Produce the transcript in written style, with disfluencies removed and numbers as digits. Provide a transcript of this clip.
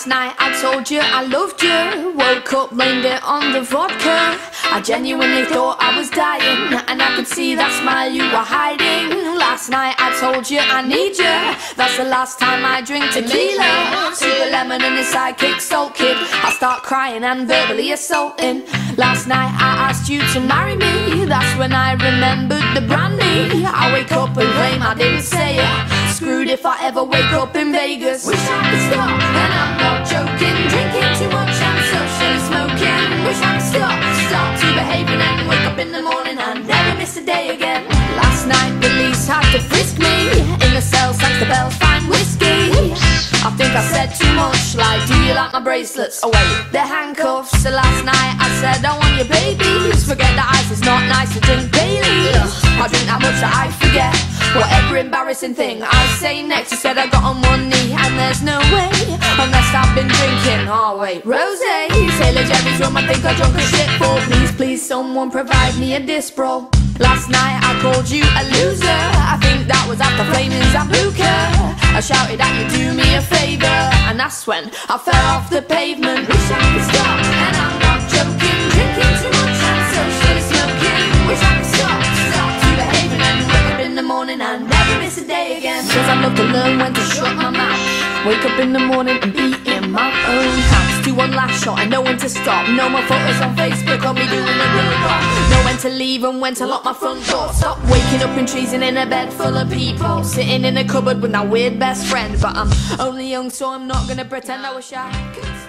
Last night I told you I loved you, woke up, blamed it on the vodka. I genuinely thought I was dying, and I could see that smile you were hiding. Last night I told you I need you, that's the last time I drink tequila. Super lemon and a sidekick salt kid, I start crying and verbally assaulting. Last night I asked you to marry me, that's when I remembered the brandy. I wake up and claim I didn't say it, screwed if I ever wake up in Vegas. Wish I could stop, and I'm not joking, drinking too much and socially smoking. Wish I could stop to behaving and wake up in the morning and never miss a day again. Last night police had to frisk me, in the cell sank the bells, find whiskey. I think I said too much, like, do you like my bracelets? Oh wait, they're handcuffs. So last night I said I want your babies, forget that ice is not nice to drink daily. I drink that much that I forget whatever embarrassing thing I say next. You said I got on one knee, and there's no way, unless I've been drinking. Oh wait, rosé, Sailor Jerry's rum, I think I drunk a shit full. Please, please, someone provide me a disc bro. Last night I called you a loser, I think that was after flaming Zambuca. I shouted at you, do me a favour, and that's when I fell off the pavement. Wish I could stop, and I'm not joking, drinking too much and socially smoking. Wish I could stop to behaving and wake up in the morning and never miss a day again. Cause I'd love to learn when to shut my mouth, wake up in the morning and be in my own house. Do one last shot and know when to stop, no more photos on Facebook of me doing a robot. Know when to leave and when to lock my front door. Stop waking up and treason in a bed full of people, sitting in a cupboard with my weird best friend. But I'm only young, so I'm not gonna pretend I wish I could.